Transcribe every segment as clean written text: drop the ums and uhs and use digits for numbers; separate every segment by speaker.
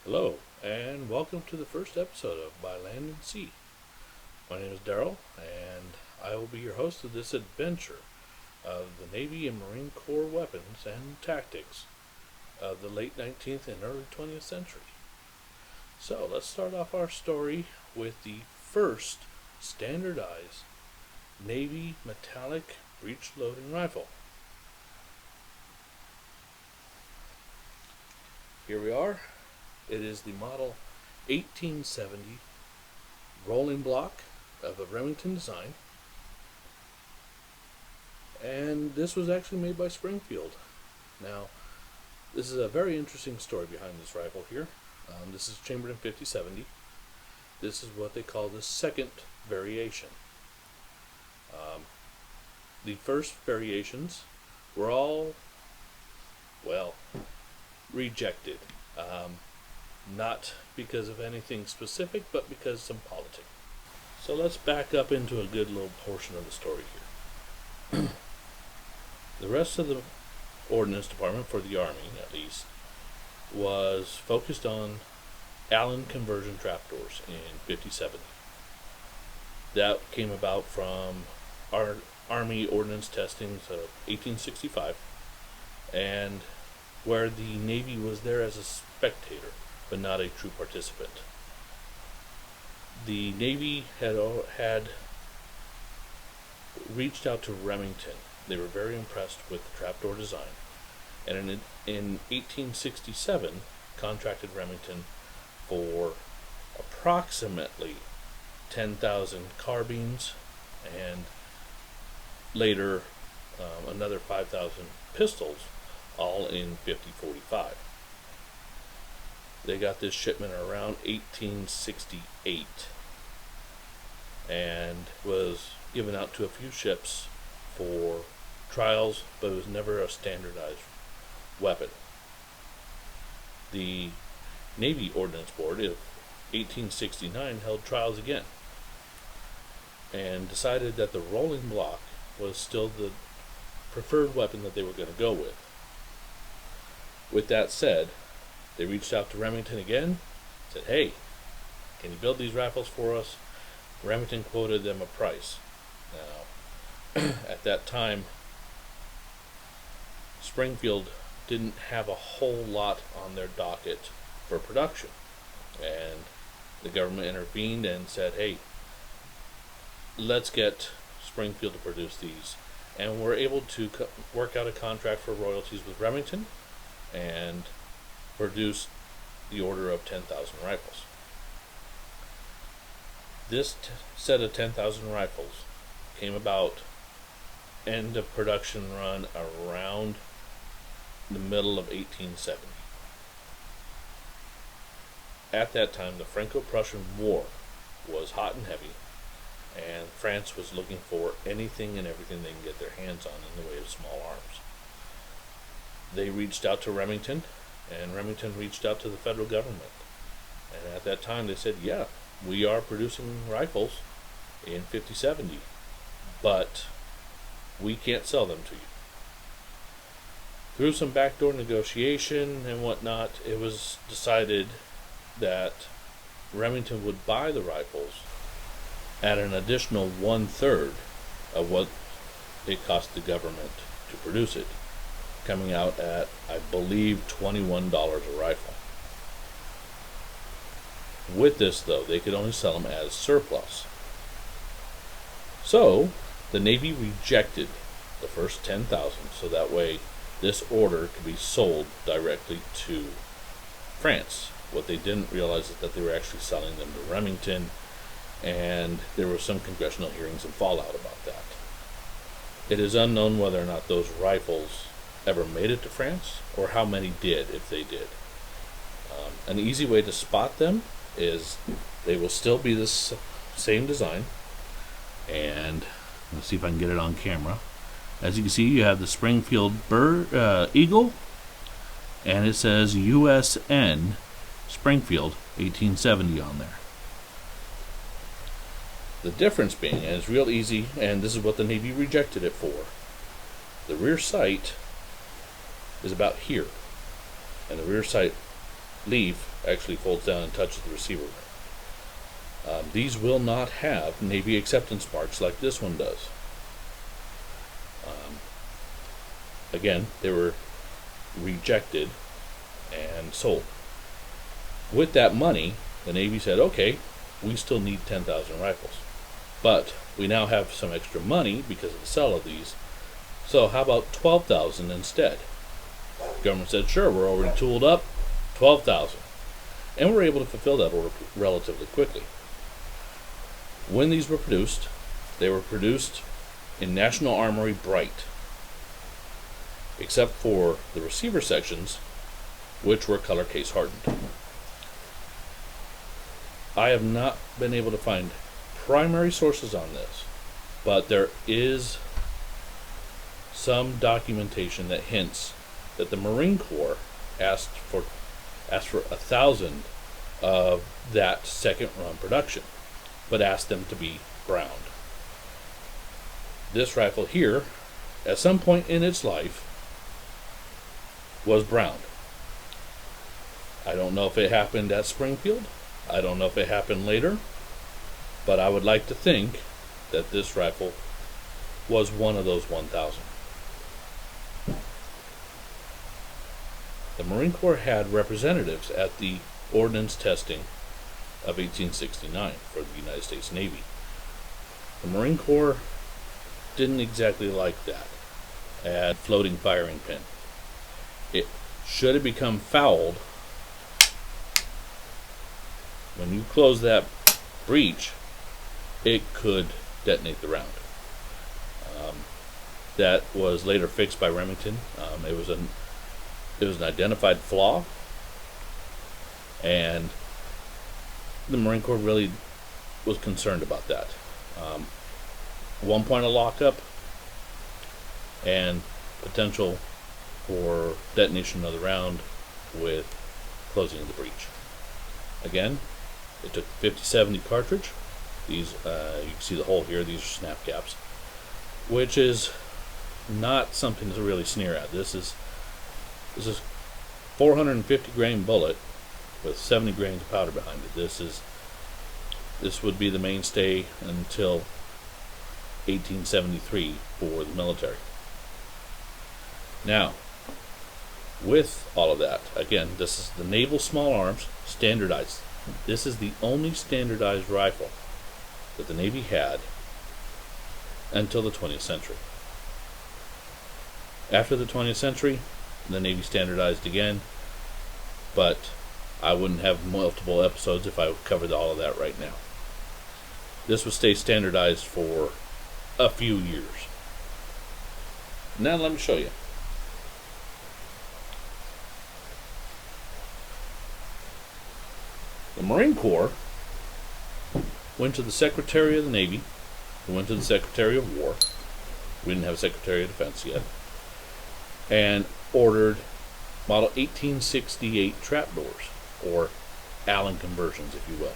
Speaker 1: Hello, and welcome to the first episode of By Land and Sea. My name is Daryl, and I will be your host of this adventure of the Navy and Marine Corps weapons and tactics of the late 19th and early 20th century. So, let's start off our story with the first standardized Navy metallic breech loading rifle. Here we are. It is the model 1870 rolling block of a Remington design, and this was actually made by Springfield. Now, this is a very interesting story behind this rifle here. This is chambered in 50-70. This is what they call the second variation. The first variations were all, rejected. Not because of anything specific, but because of some politics. So let's back up into a good little portion of the story here. The rest of the Ordnance Department, for the Army at least, was focused on Allen conversion trapdoors in 50-70. That came about from our Army Ordnance testings of 1865, and where the Navy was there as a spectator, but not a true participant. The Navy had reached out to Remington. They were very impressed with the trapdoor design, and in 1867 contracted Remington for approximately 10,000 carbines and later another 5,000 pistols, all in 50-45. They got this shipment around 1868 and was given out to a few ships for trials, but it was never a standardized weapon. The Navy Ordnance Board of 1869 held trials again and decided that the rolling block was still the preferred weapon that they were going to go with. With that said, they reached out to Remington again, said, "Hey, can you build these rifles for us?" Remington quoted them a price. Now, at that time, Springfield didn't have a whole lot on their docket for production, and the government intervened and said, "Hey, let's get Springfield to produce these," and we're able to work out a contract for royalties with Remington and produced the order of 10,000 rifles. This set of 10,000 rifles came about end of production run around the middle of 1870. At that time, the Franco-Prussian War was hot and heavy, and France was looking for anything and everything they can get their hands on in the way of small arms. They reached out to Remington, and Remington reached out to the federal government. And at that time they said, "Yeah, we are producing rifles in 50-70, but we can't sell them to you." Through some backdoor negotiation and whatnot, it was decided that Remington would buy the rifles at an additional 1/3 of what it cost the government to produce it, coming out at, I believe, $21 a rifle. With this, though, they could only sell them as surplus. So, the Navy rejected the first 10,000, so that way this order could be sold directly to France. What they didn't realize is that they were actually selling them to Remington, and there were some congressional hearings and fallout about that. It is unknown whether or not those rifles ever made it to France, or how many did, if they did. An easy way to spot them is they will still be this same design, and let's see if I can get it on camera. As you can see, you have the Springfield Eagle, and it says USN Springfield 1870 on there. The difference being, and it's real easy, and this is what the Navy rejected it for, the rear sight is about here, and the rear sight leaf actually folds down and touches the receiver. These will not have Navy acceptance marks like this one does. Again, they were rejected and sold. With that money, the Navy said, okay, we still need 10,000 rifles. But we now have some extra money because of the sale of these. So how about 12,000 instead? The government said, sure, we're already tooled up, 12,000. And we were able to fulfill that order relatively quickly. When these were produced, they were produced in National Armory Bright, except for the receiver sections, which were color case hardened. I have not been able to find primary sources on this, but there is some documentation that hints that the Marine Corps asked for 1,000 of that second run production, but asked them to be browned. This rifle here, at some point in its life, was browned. I don't know if it happened at Springfield. I don't know if it happened later, but I would like to think that this rifle was one of those 1,000. The Marine Corps had representatives at the ordnance testing of 1869 for the United States Navy. The Marine Corps didn't exactly like that at floating firing pin. Should it become fouled, when you close that breech, it could detonate the round. That was later fixed by Remington. It was an identified flaw, and the Marine Corps really was concerned about that. One point of lockup and potential for detonation of the round with closing of the breech. Again, it took 50-70 cartridge. These, you can see the hole here, these are snap caps, which is not something to really sneer at. This is 450 grain bullet with 70 grains of powder behind it. This would be the mainstay until 1873 for the military. Now, with all of that, again, this is the Naval Small Arms standardized. This is the only standardized rifle that the Navy had until the 20th century. After the 20th century, the Navy standardized again, but I wouldn't have multiple episodes if I covered all of that right now. This would stay standardized for a few years. Now let me show you. The Marine Corps went to the Secretary of the Navy, went to the Secretary of War, we didn't have a Secretary of Defense yet, and ordered model 1868 trapdoors, or Allen conversions, if you will.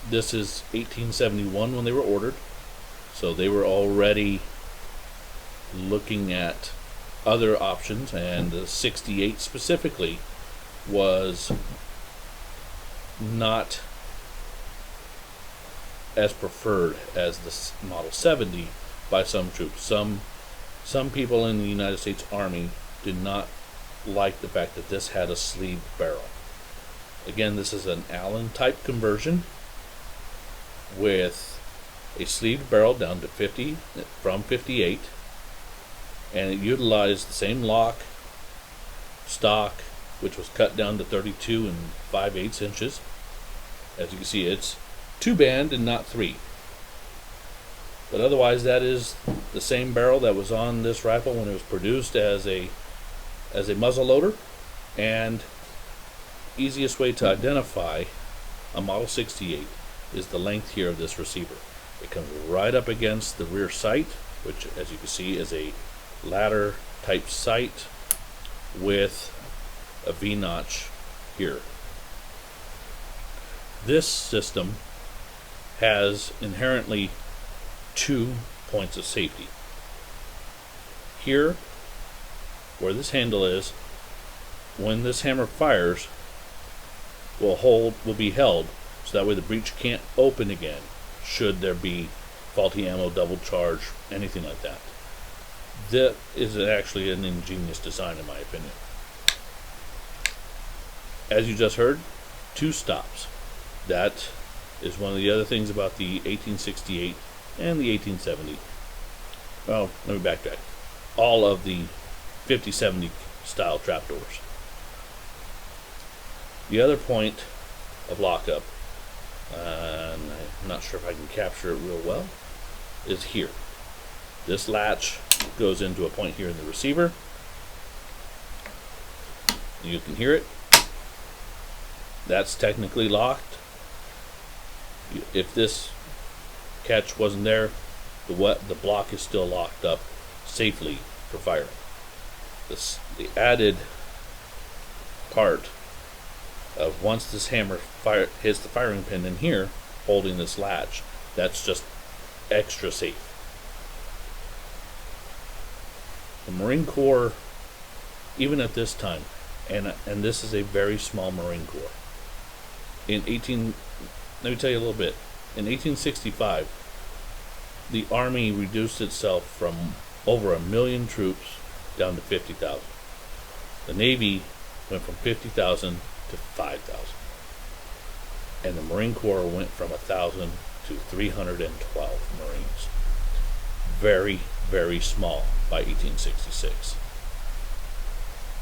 Speaker 1: This is 1871 when they were ordered, so they were already looking at other options, and the 68 specifically was not as preferred as the Model 70 by some troops. Some people in the United States Army did not like the fact that this had a sleeved barrel. Again, this is an Allen type conversion with a sleeved barrel down to 50 from 58, and it utilized the same lock, stock, which was cut down to 32 and 5/8 inches. As you can see, it's 2-band and not 3. But otherwise, that is the same barrel that was on this rifle when it was produced as a muzzle loader. And easiest way to identify a Model 68 is the length here of this receiver. It comes right up against the rear sight, which, as you can see, is a ladder type sight with a V-notch here. This system has inherently 2 points of safety. Here, where this handle is, when this hammer fires, will be held, so that way the breech can't open again should there be faulty ammo, double charge, anything like that. That is actually an ingenious design in my opinion. As you just heard, 2 stops. That is one of the other things about the 1868 and the 1870. Well, let me backtrack. All of the 50-70 style trapdoors. The other point of lockup, and I'm not sure if I can capture it real well, is here. This latch goes into a point here in the receiver. You can hear it. That's technically locked. If this catch wasn't there, the block is still locked up safely for firing. The added part of once this hammer hits the firing pin in here, holding this latch, that's just extra safe. The Marine Corps, even at this time, and this is a very small Marine Corps. Let me tell you a little bit. In 1865, the Army reduced itself from over 1 million troops down to 50,000. The Navy went from 50,000 to 5,000. And the Marine Corps went from 1,000 to 312 Marines. Very, very small by 1866.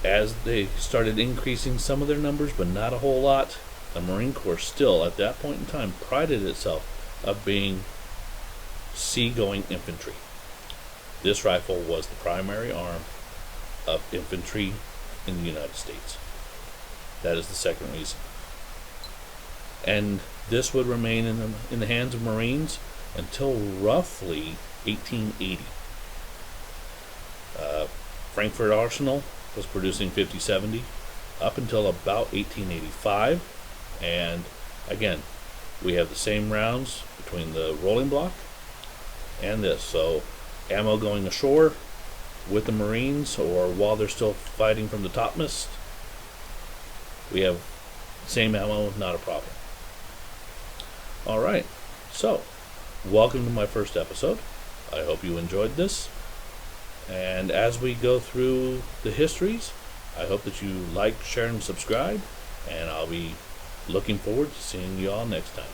Speaker 1: As they started increasing some of their numbers, but not a whole lot, the Marine Corps still, at that point in time, prided itself of being sea-going infantry. This rifle was the primary arm of infantry in the United States. That is the second reason. And this would remain in the hands of Marines until roughly 1880. Frankfurt Arsenal was producing 50-70 up until about 1885. And again, we have the same rounds between the rolling block and this. So ammo going ashore with the Marines, or while they're still fighting from the topmast, we have same ammo, not a problem. Alright, so welcome to my first episode. I hope you enjoyed this. And as we go through the histories, I hope that you like, share, and subscribe. And I'll be looking forward to seeing you all next time.